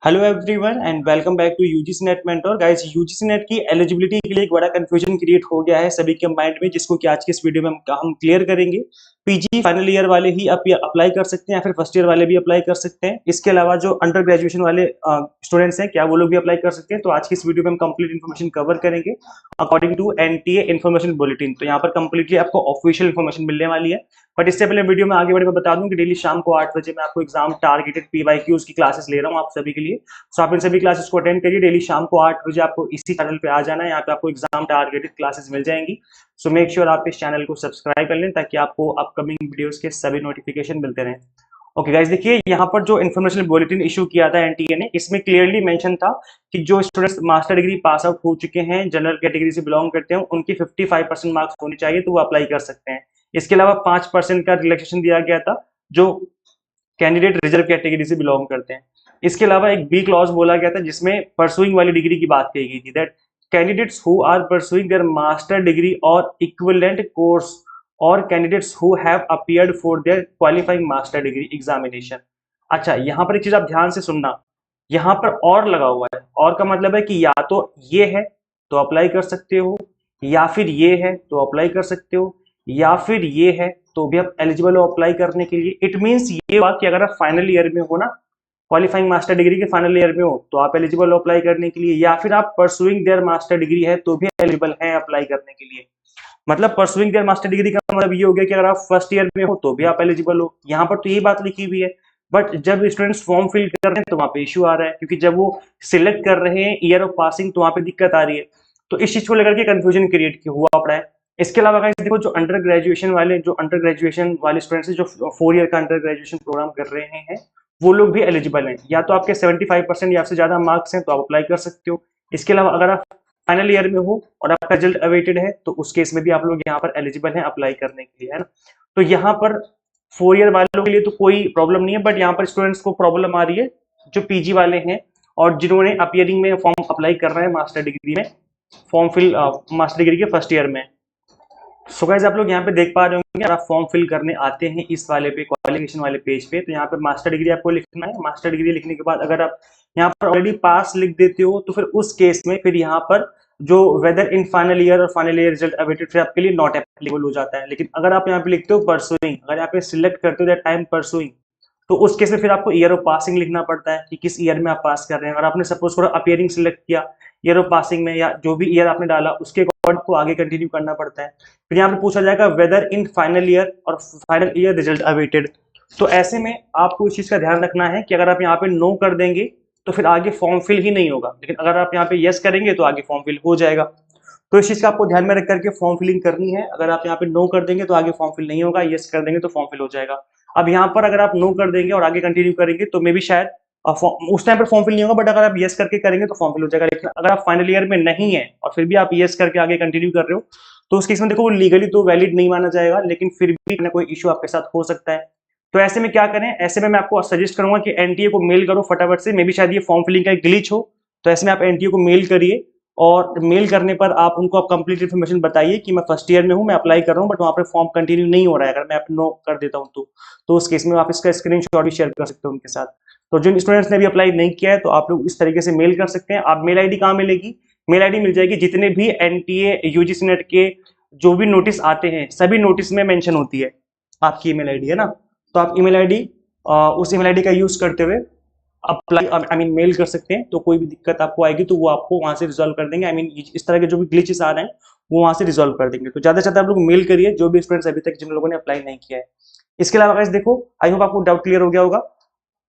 Hello everyone and welcome back to UGC NET mentor guys. UGC NET की eligibility के लिए एक बड़ा कंफ्यूजन क्रिएट हो गया है सभी के माइंड में, जिसको कि आज के इस वीडियो में हम क्लियर करेंगे। पीजी फाइनल ईयर वाले ही अप्लाई कर सकते हैं या फिर फर्स्ट ईयर वाले भी अप्लाई कर सकते हैं। इसके अलावा जो अंडर ग्रेजुएशन वाले स्टूडेंट्स हैं, क्या वो लोग भी अप्लाई कर सकते हैं? तो आज की इस वीडियो में हम कंप्लीट इन्फॉर्मेशन कवर करेंगे according to NTA information bulletin. तो यहाँ पर कंप्लीटली आपको ऑफिशियल इन्फॉर्मेशन मिलने वाली है। बट इससे पहले वीडियो में आगे बढ़े मैं बता दूं कि डेली शाम को 8 बजे मैं आपको एग्जाम टारगेटेड पीवाईक्यूज की क्लासेस ले रहा हूँ आप सभी के लिए। सो आप इन सभी क्लासेस को अटेंड करिए। डेली शाम को 8 बजे आपको इसी चैनल पे आ जाना है। यहाँ पे आपको एग्जाम टारगेटेड क्लासेस मिल जाएंगी। सो मेक श्योर आप इस चैनल को सब्सक्राइब कर लें ताकि आपको अपकमिंग वीडियोस के सभी नोटिफिकेशन मिलते रहें। ओके गाइस, देखिए यहाँ पर जो इन्फॉर्मेशन बुलेटिन इशू किया था एनटीए ने, इसमें क्लियरली मेंशन था कि जो students master degree pass out हो चुके हैं, जनरल कैटेगरी से बिलोंग करते हैं, उनकी 55% मार्क्स होने चाहिए तो वो अप्लाई कर सकते हैं। इसके अलावा 5% का रिलैक्सेशन दिया गया था जो कैंडिडेट रिजर्व कैटेगरी से बिलोंग करते हैं। इसके अलावा एक बी क्लॉज बोला गया था जिसमें परसुइंग वाली डिग्री की बात कही गई थी, that candidates who are pursuing their master degree और इक्विवेलेंट कोर्स और candidates who have appeared for their qualifying master degree examination. अच्छा, यहाँ पर एक चीज आप ध्यान से सुनना, यहाँ पर और लगा हुआ है। और का मतलब है कि या तो ये है तो अप्लाई कर सकते हो, या फिर ये है तो अप्लाई कर सकते हो, या फिर ये है तो भी आप एलिजिबल हो अप्लाई करने के लिए। इट मींस ये बात कि अगर आप फाइनल ईयर में हो ना, क्वालिफाइंग मास्टर डिग्री के फाइनल ईयर में हो, तो आप एलिजिबल हो अप्लाई करने के लिए, या फिर आप परसुइंग देयर मास्टर डिग्री है तो भी एलिजिबल हैं अप्लाई करने के लिए। मतलब परसुइंग देयर मास्टर डिग्री का मतलब ये हो गया कि अगर आप फर्स्ट ईयर में हो तो भी आप एलिजिबल हो। यहाँ पर तो यही बात लिखी हुई है, बट जब स्टूडेंट्स फॉर्म फिल कर रहे हैं तो वहां पे इश्यू आ रहा है, क्योंकि जब वो सिलेक्ट कर रहे हैं ईयर ऑफ पासिंग तो वहां पे दिक्कत आ रही है। तो इस चीज को लेकर के कंफ्यूजन क्रिएट हुआ पड़ा है। इसके अलावा गाइस देखो, जो अंडर ग्रेजुएशन वाले स्टूडेंट्स जो 4 ईयर का अंडर ग्रेजुएशन प्रोग्राम कर रहे हैं, वो लोग भी एलिजिबल हैं। या तो आपके 75% या से ज्यादा मार्क्स हैं तो आप अप्लाई कर सकते हो। इसके अलावा अगर आप फाइनल ईयर में हो और आपका रिजल्ट अवेटेड है तो उस केस में भी आप लोग यहाँ पर एलिजिबल हैं अप्लाई करने के लिए, है ना। तो यहाँ पर 4 ईयर वालों के लिए तो कोई प्रॉब्लम नहीं है, बट यहाँ पर स्टूडेंट्स को प्रॉब्लम आ रही है जो पीजी वाले हैं और जिन्होंने अपीयरिंग में फॉर्म अप्लाई कर रहे हैं मास्टर डिग्री में, फॉर्म फिल मास्टर डिग्री के फर्स्ट ईयर में। सो गाइस, आप लोग यहाँ पे देख पा रहे होंगे, अगर आप फॉर्म फिल करने आते हैं इस वाले पे क्वालिफिकेशन वाले पेज पे, तो यहाँ पे मास्टर डिग्री आपको लिखना है। मास्टर डिग्री लिखने के बाद अगर आप यहाँ पर ऑलरेडी पास लिख देते हो तो फिर उस केस में फिर यहाँ पर जो वेदर इन फाइनल ईयर और फाइनल ईयर रिजल्ट अवेटेड फिर आपके लिए नॉट एप्लीकेबल हो जाता है। लेकिन अगर आप यहाँ पे लिखते हो परसुइंग, अगर यहाँ पे सिलेक्ट करते हो दैट आई एम परसुइंग, तो उस केस में फिर आपको ईयर ऑफ पासिंग लिखना पड़ता है कि किस ईयर में आप पास कर रहे हैं। अगर आपने सपोज थोड़ा अपीयरिंग सिलेक्ट किया ईयर ऑफ पासिंग में, या जो भी ईयर आपने डाला उसके अकॉर्डिंग को आगे कंटिन्यू करना पड़ता है। फिर यहाँ पे पूछा जाएगा वेदर इन फाइनल ईयर और फाइनल ईयर रिजल्ट अवेटेड। तो ऐसे में आपको इस चीज का ध्यान रखना है कि अगर आप यहाँ पे नो कर देंगे तो फिर आगे फॉर्म फिल ही नहीं होगा, लेकिन अगर आप यहाँ पे यस करेंगे तो आगे फॉर्म फिल हो जाएगा। तो इस चीज का आपको ध्यान में रख करके फॉर्म फिलिंग करनी है। अगर आप यहाँ पे नो कर देंगे तो आगे फॉर्म फिल नहीं होगा, यस कर देंगे तो फॉर्म फिल हो जाएगा। अब यहाँ पर अगर आप नो कर देंगे और आगे कंटिन्यू करेंगे तो मे भी शायद उस टाइम पर फॉर्म फिल नहीं होगा, बट अगर आप यस करके करेंगे तो फॉर्म फिल हो जाएगा। लेकिन अगर आप फाइनल ईयर में नहीं है और फिर भी आप यस करके आगे कंटिन्यू कर रहे हो तो उस केस में देखो वो लीगली तो वैलिड नहीं माना जाएगा, लेकिन फिर भी ना कोई इश्यू आपके साथ हो सकता है। तो ऐसे में क्या करें? ऐसे में मैं आपको सजेस्ट करूंगा कि एनटीए को मेल करो फटाफट से। मे भी शायद ये फॉर्म फिलिंग का एक ग्लिच हो, तो ऐसे में आप एनटीए को मेल करिए और मेल करने पर आप उनको आप कंप्लीट इन्फॉर्मेशन बताइए कि मैं फर्स्ट ईयर में हूं, मैं अप्लाई कर रहा हूं, बट वहां पर फॉर्म कंटिन्यू नहीं हो रहा है। अगर मैं नो कर देता हूं तो उस केस में आप इसका स्क्रीनशॉट भी शेयर कर सकते हो उनके साथ। तो जिन स्टूडेंट्स ने भी अप्लाई नहीं किया है तो आप लोग इस तरीके से मेल कर सकते हैं। आप मेल आईडी कहाँ मिलेगी? मेल आईडी मिल जाएगी जितने भी एनटीए यूजीसी नेट के जो भी नोटिस आते हैं सभी नोटिस में मेंशन होती है आपकी ईमेल आईडी, है ना। तो आप ईमेल आईडी उस ईमेल आईडी का यूज करते हुए अप्लाई मेल कर सकते हैं। तो कोई भी दिक्कत आपको आएगी तो वो आपको वहां से रिजॉल्व कर देंगे। इस तरह के जो भी ग्लिचेस आ रहे हैं वो वहां से रिजॉल्व कर देंगे। तो ज्यादा से ज्यादा आप लोग मेल करिए जो भी स्टूडेंट्स अभी तक जिन लोगों ने अप्लाई नहीं किया है। इसके अलावा गाइस देखो, आई होप आपको डाउट क्लियर हो गया होगा।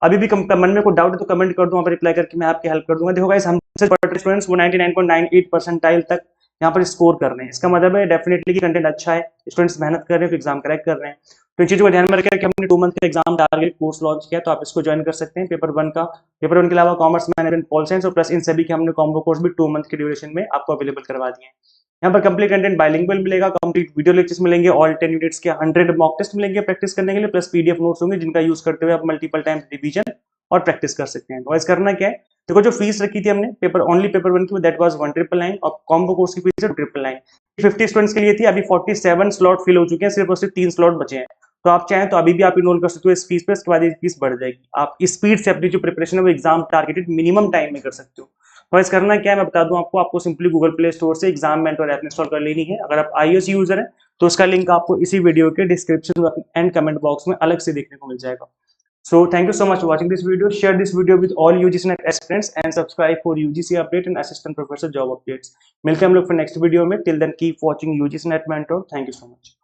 अभी भी मन में कोई डाउट है तो कमेंट कर दो, वहां पर रिप्लाई करके मैं आपकी हेल्प कर दूंगा। देखो गाइस, हमसे पढ़ते स्टूडेंट्स वो 99.98 परसेंटाइल तक यहाँ पर स्कोर कर रहे हैं। इसका मतलब है डेफिनेटली कि कंटेंट अच्छा है, स्टूडेंट्स मेहनत कर रहे हैं तो एग्जाम क्रैक कर रहे हैं। तो इन चीजों को ध्यान में रखकर हमने 2 मंथ का एग्जाम टारगेट कोर्स लॉन्च किया, तो आप इसको ज्वाइन कर सकते हैं। पेपर 1 के अलावा कॉमर्स मैनेजमेंट पॉल साइंस और प्लस इन सभी के हमने कॉम्बो कोर्स भी 2 मंथ के ड्यूरेशन में आपको अवेलेबल करवा दिए हैं। यहाँ पर कंप्लीट कंटेंट बाइलिंगुअल मिलेगा, कंप्लीट वीडियो लेक्चर्स मिलेंगे, ऑल 10 यूनिट्स के 100 मॉक टेस्ट मिलेंगे प्रैक्टिस करने के लिए, प्लस पीडीएफ नोट्स होंगे जिनका यूज करते हुए आप मल्टीपल टाइम्स रिवीजन और प्रैक्टिस कर सकते हैं। तो वैसे करना क्या है, देखो जो फीस रखी थी हमने पेपर 1 की दैट वाज 1,999 और कॉम्बो कोर्स की फीस है 2,999। 50 स्टूडेंट्स के लिए थी, अभी 47 स्लॉट फिल हो चुके हैं, सिर्फ और सिर्फ 3 स्लॉट बचे हैं। तो आप चाहें तो अभी भी आप इनरोल कर सकते हो इस फीस पे, उसके बाद ये फीस बढ़ जाएगी। आप स्पीड से अपनी जो प्रिपरेशन है वो एग्जाम टारगेटेड मिनिमम टाइम में कर सकते हो। तो इस करना क्या है मैं बता दूं आपको, आपको सिंपली गूगल प्ले स्टोर से एग्जाम मेंटर ऐप इंस्टॉल कर लेनी है। अगर आप iOS यूजर है तो उसका लिंक आपको इसी वीडियो के डिस्क्रिप्शन एंड कमेंट बॉक्स में अलग से देखने को मिल जाएगा। So thank you so much for watching this video. Share this video with all UGC Net aspirants and subscribe for UGC update and assistant professor job updates. मिलते हैं हम लोग फिर नेक्स्ट वीडियो में। Till then keep watching UGC Net Mentor. Thank you so much.